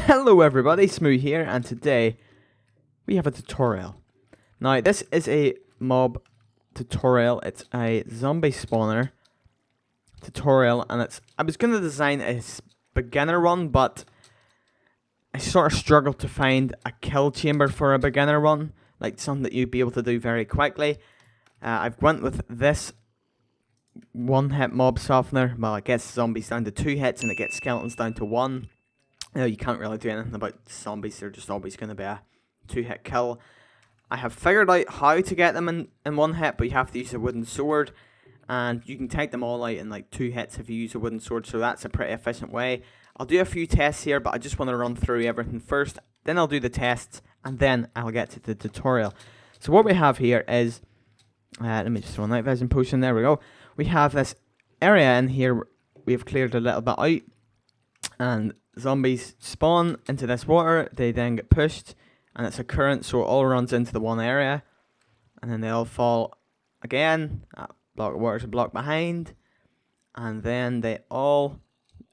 Hello everybody, Smooth here, and today we have a tutorial. Now this is a mob tutorial. It's a zombie spawner tutorial, and I was going to design a beginner one, but I sort of struggled to find a kill chamber for a beginner one, like something that you'd be able to do very quickly. I've went with this one-hit mob softener. Well, it gets zombies down to 2 hits and it gets skeletons down to 1. You know, you can't really do anything about zombies. They're just always going to be a 2-hit kill. I have figured out how to get them in 1 hit, but you have to use a wooden sword. And you can take them all out in like 2 hits if you use a wooden sword, so that's a pretty efficient way. I'll do a few tests here, but I just want to run through everything first. Then I'll do the tests, and then I'll get to the tutorial. So what we have here is, let me just throw a night vision potion, there we go. We have this area in here, we've cleared a little bit out, and zombies spawn into this water, they then get pushed, and it's a current, so it all runs into the one area, and then they all fall again. That block of water's a block behind, and then they all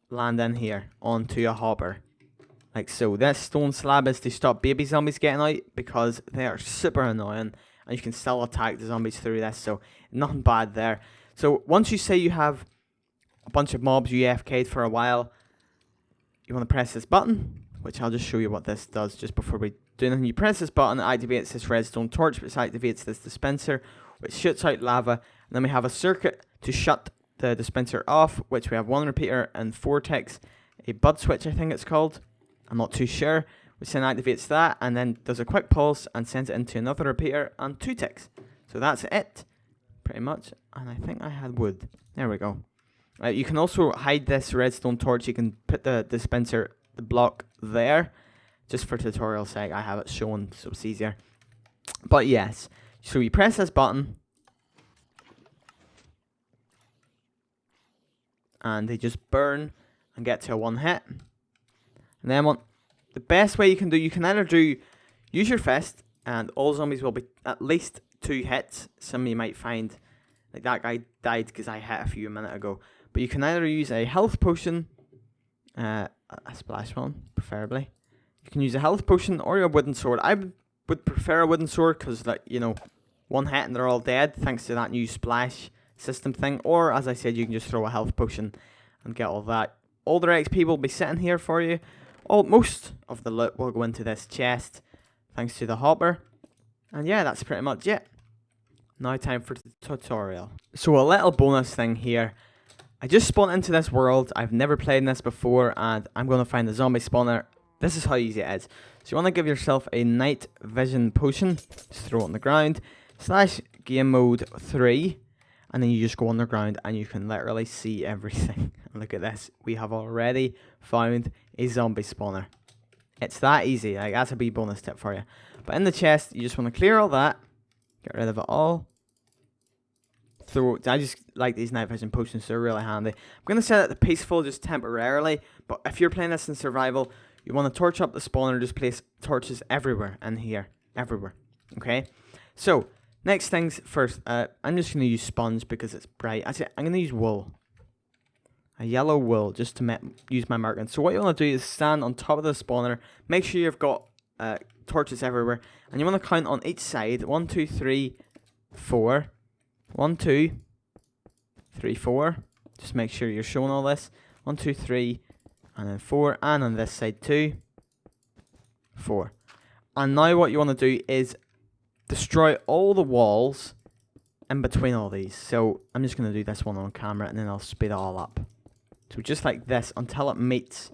land in here onto a hopper, like so. This stone slab is to stop baby zombies getting out, because they are super annoying, and you can still attack the zombies through this, so nothing bad there. So once you say you have a bunch of mobs you AFK'd for a while, you want to press this button, which I'll just show you what this does just before we do anything. You press this button, it activates this redstone torch, which activates this dispenser, which shoots out lava, and then we have a circuit to shut the dispenser off, which we have 1 repeater and 4 ticks, a bud switch I think it's called, I'm not too sure, which then activates that, and then does a quick pulse and sends it into another repeater and 2 ticks. So that's it, pretty much, and I think I had wood. There we go. You can also hide this redstone torch. You can put the dispenser, the block there, just for tutorial sake. I have it shown so it's easier. But yes, so you press this button, and they just burn and get to a 1 hit. And then the best way you can either use your fist, and all zombies will be at least 2 hits. Some of you might find, like that guy died because I hit a few a minute ago. But you can either use a health potion, a splash one, preferably. You can use a health potion or a wooden sword. I would prefer a wooden sword because, like, you know, 1 hit and they're all dead thanks to that new splash system thing. Or, as I said, you can just throw a health potion and get all that. All the XP will be sitting here for you. Most of the loot will go into this chest thanks to the hopper. And yeah, that's pretty much it. Now time for the tutorial. So a little bonus thing here. I just spawned into this world. I've never played in this before, and I'm going to find the zombie spawner. This is how easy it is. So you want to give yourself a night vision potion. Just throw it on the ground. / game mode 3. And then you just go underground and you can literally see everything. And look at this. We have already found a zombie spawner. It's that easy. Like, that's a wee bonus tip for you. But in the chest, you just want to clear all that. Get rid of it all. I just like these night vision potions, they're really handy. I'm going to set it to peaceful just temporarily, but if you're playing this in survival, you want to torch up the spawner, just place torches everywhere in here. Everywhere. Okay? So, next things first, I'm just going to use sponge because it's bright. Actually, I'm going to use wool. A yellow wool, just to use my marking. So what you want to do is stand on top of the spawner, make sure you've got torches everywhere, and you want to count on each side. 1, 2, 3, 4. 1, 2, 3, 4. Just make sure you're showing all this. 1, 2, 3, and then 4. And on this side 2, 4. And now what you want to do is destroy all the walls in between all these. So I'm just going to do this one on camera, and then I'll speed it all up. So just like this until it meets.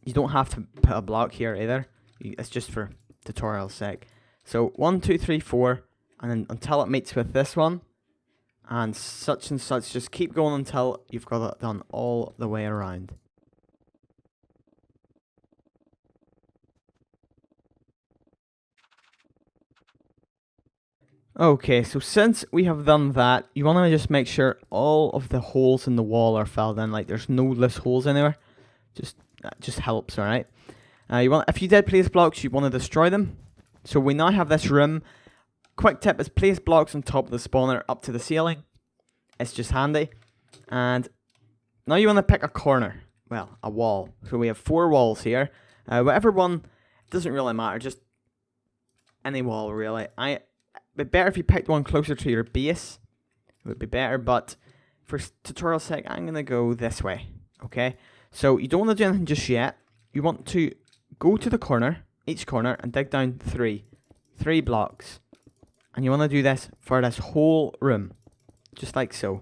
You don't have to put a block here either. It's just for tutorial sake. So 1, 2, 3, 4, and then until it meets with this one, and such, just keep going until you've got it done all the way around. Okay, so since we have done that, you want to just make sure all of the holes in the wall are filled in, like there's no loose holes anywhere. That just helps, alright? If you did place blocks, you want to destroy them. So we now have this room. Quick tip is place blocks on top of the spawner up to the ceiling. It's just handy. And now you want to pick a corner. well, a wall. So we have 4 walls here. Whatever one, doesn't really matter. Just any wall, really. It'd be better if you picked one closer to your base. It would be better, but for tutorial sake, I'm going to go this way. Okay? So you don't want to do anything just yet. You want to go to the corner, each corner, and dig down 3 blocks. And you want to do this for this whole room. Just like so.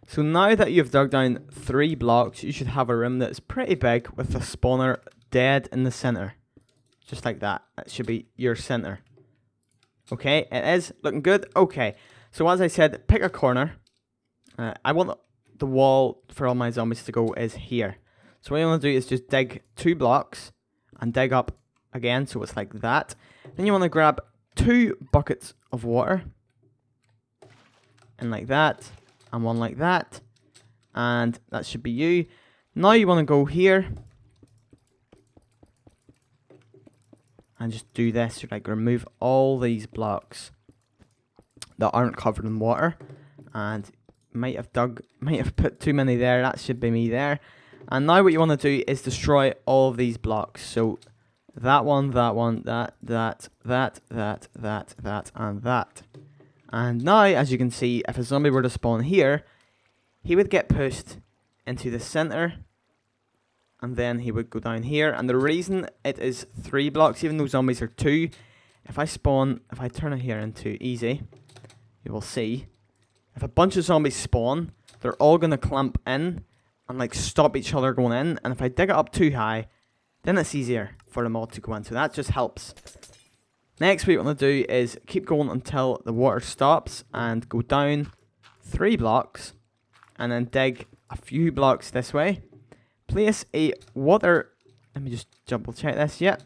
So now that you've dug down 3 blocks, you should have a room that's pretty big with the spawner dead in the center. Just like that. That should be your center. Okay, it is looking good. Okay, so as I said, pick a corner. I want the wall for all my zombies to go is here. So what you want to do is just dig 2 blocks and dig up again, so it's like that. Then you want to grab 2 buckets of water. And like that. And one like that. And that should be you. Now you want to go here. And just do this. You like remove all these blocks that aren't covered in water. And might have put too many there. That should be me there. And now what you want to do is destroy all of these blocks. So that one, that, and that. And now, as you can see, if a zombie were to spawn here, he would get pushed into the center. And then he would go down here. And the reason it is 3 blocks, even though zombies are 2, if I turn it here into easy, you will see, if a bunch of zombies spawn, they're all going to clamp in and like stop each other going in. And if I dig it up too high, then it's easier for them all to go in. So that just helps. Next, what you want to do is keep going until the water stops and go down 3 blocks and then dig a few blocks this way. Place a water, let me just double check this, yep.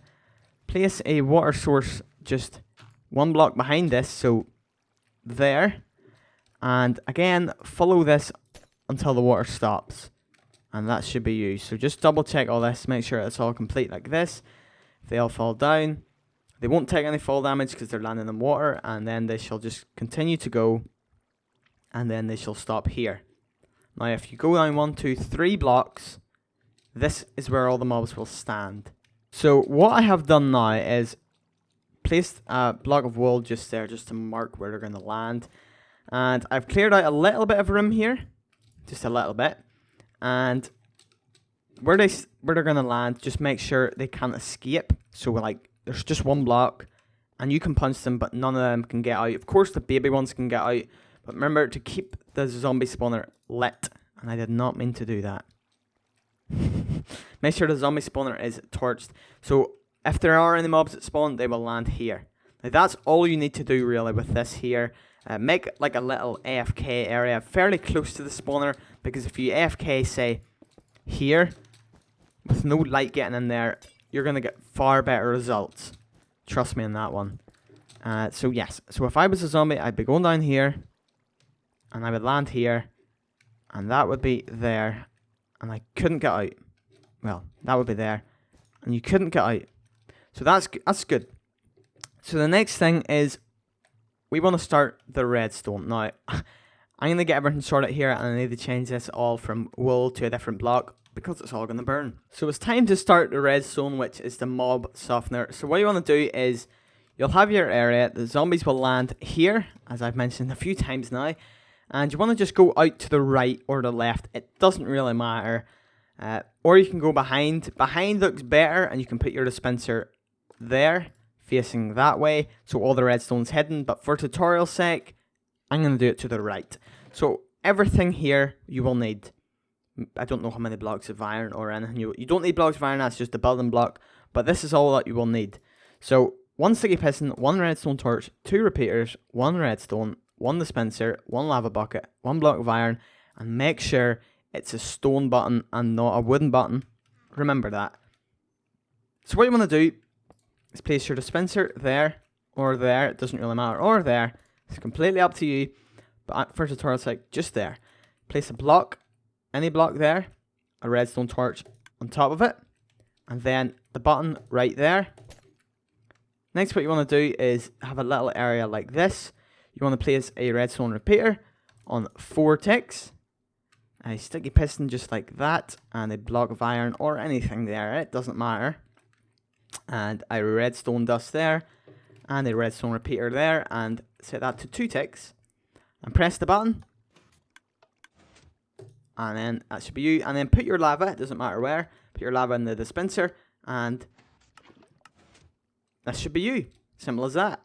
Place a water source just 1 block behind this, so there. And again, follow this until the water stops. And that should be you. So just double check all this, make sure it's all complete like this. If they all fall down, they won't take any fall damage because they're landing in water, and then they shall just continue to go, and then they shall stop here. Now if you go down 1, 2, 3 blocks, this is where all the mobs will stand. So what I have done now is placed a block of wool just there, just to mark where they're going to land. And I've cleared out a little bit of room here, just a little bit. And where they're going to land, just make sure they can't escape. So like, there's just 1 block, and you can punch them, but none of them can get out. Of course, the baby ones can get out, but remember to keep the zombie spawner lit. And I did not mean to do that. Make sure the zombie spawner is torched. So if there are any mobs that spawn, they will land here. Now that's all you need to do really with this here. Make like a little AFK area fairly close to the spawner, because if you AFK say here with no light getting in there, you're going to get far better results. Trust me on that one. So yes, so if I was a zombie, I'd be going down here, and I would land here, and that would be there, and I couldn't get out. Well, that would be there, and you couldn't get out. So that's good. So the next thing is, we want to start the redstone. Now, I'm going to get everything sorted here, and I need to change this all from wool to a different block, because it's all going to burn. So it's time to start the redstone, which is the mob softener. So what you want to do is, you'll have your area, the zombies will land here, as I've mentioned a few times now, and you want to just go out to the right or the left. It doesn't really matter. Or you can go behind. Behind looks better, and you can put your dispenser there, facing that way, so all the redstone's hidden. But for tutorial sake, I'm going to do it to the right. So everything here you will need. I don't know how many blocks of iron or anything. You don't need blocks of iron, that's just a building block. But this is all that you will need. So 1 sticky piston, 1 redstone torch, 2 repeaters, 1 redstone, 1 dispenser, 1 lava bucket, 1 block of iron, and make sure it's a stone button and not a wooden button. Remember that. So what you want to do is place your dispenser there or there. It doesn't really matter. Or there. It's completely up to you. But for tutorial sake, just there. Place a block, any block there, a redstone torch on top of it, And then the button right there. Next, what you want to do is have a little area like this. You want to place a redstone repeater on 4 ticks. A sticky piston just like that, and a block of iron or anything there, it doesn't matter. And a redstone dust there, and a redstone repeater there, and set that to 2 ticks. And press the button. And then that should be you. And then put your lava, it doesn't matter where, put your lava in the dispenser, and that should be you. Simple as that.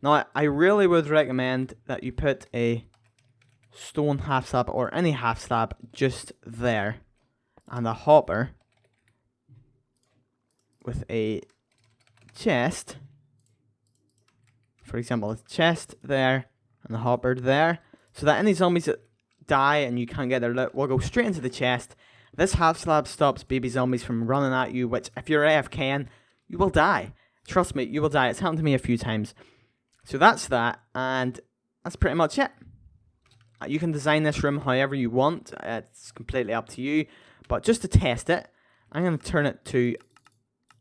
Now, I really would recommend that you put a stone half slab or any half slab just there, and a hopper with a chest, for example, a chest there and a hopper there, so that any zombies that die and you can't get their loot will go straight into the chest. This half slab stops baby zombies from running at you, which if you're AFKing, you will die. Trust me, you will die. It's happened to me a few times. So that's that, and that's pretty much it. You can design this room however you want. It's completely up to you. But just to test it, I'm going to turn it to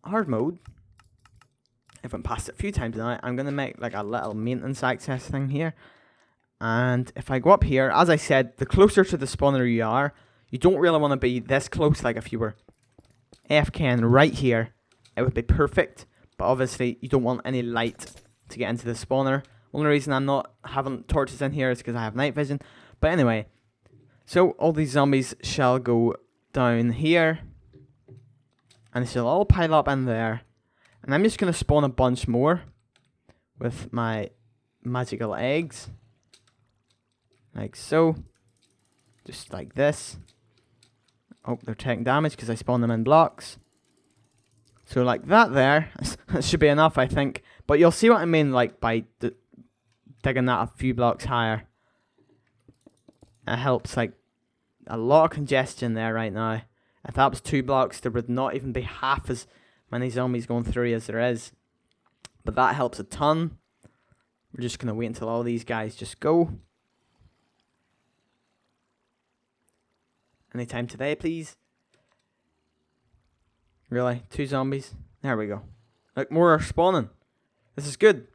hard mode. I've went past it a few times now. I'm going to make like a little maintenance access thing here. And if I go up here, as I said, the closer to the spawner you are, you don't really want to be this close. Like if you were AFKing right here, it would be perfect. But obviously, you don't want any light to get into the spawner. Only reason I'm not having torches in here is because I have night vision. But anyway, so all these zombies shall go down here. And they shall all pile up in there. And I'm just going to spawn a bunch more with my magical eggs. Like so. Just like this. Oh, they're taking damage because I spawned them in blocks. So like that there. That should be enough, I think. But you'll see what I mean, like by digging that a few blocks higher. It helps, like, a lot of congestion there right now. If that was 2 blocks, there would not even be half as many zombies going through as there is. But that helps a ton. We're just going to wait until all these guys just go. Anytime today, please. Really? 2 zombies? There we go. Look, more are spawning. This is good.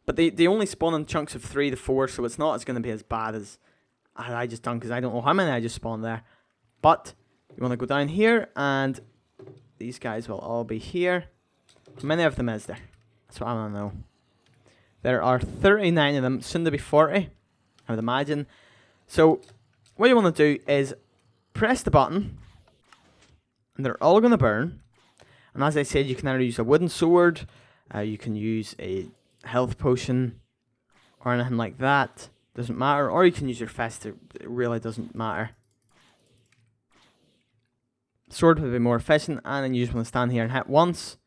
But they only spawn in chunks of 3 to 4, so it's not going to be as bad as I just done, because I don't know how many I just spawned there. But you want to go down here, and these guys will all be here. How many of them is there? That's what I want to know. There are 39 of them, soon to be 40, I would imagine. So what you want to do is press the button, and they're all going to burn. And as I said, you can either use a wooden sword, you can use a health potion or anything like that, doesn't matter, or you can use your fist, it really doesn't matter. Sword would be more efficient, and then you just want to stand here and hit once,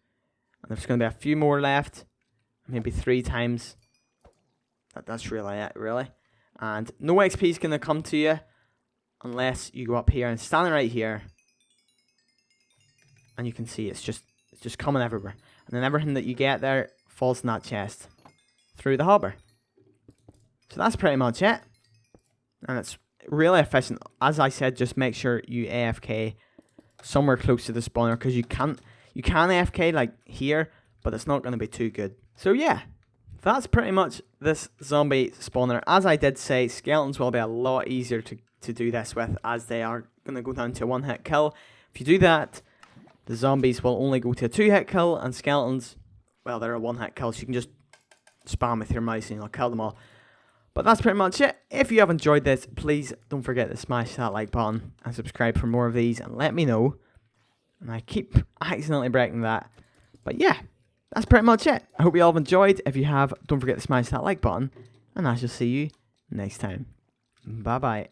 and there's going to be a few more left, maybe 3 times. That's really it, really. And no XP is going to come to you unless you go up here and stand right here, and you can see it's just coming everywhere, and then everything that you get there falls in that chest through the hopper. So that's pretty much it, and it's really efficient. As I said, just make sure you AFK somewhere close to the spawner, because you can AFK like here, but it's not going to be too good. So yeah, that's pretty much this zombie spawner. As I did say, skeletons will be a lot easier to do this with, as they are going to go down to a 1-hit kill. If you do that, the zombies will only go to a 2-hit kill, and skeletons, well, they're a 1-hit kill, so you can just spam with your mouse and you'll kill them all. But that's pretty much it. If you have enjoyed this, please don't forget to smash that like button and subscribe for more of these, and let me know. And I keep accidentally breaking that. But yeah, that's pretty much it. I hope you all have enjoyed. If you have, don't forget to smash that like button, and I shall see you next time. Bye bye.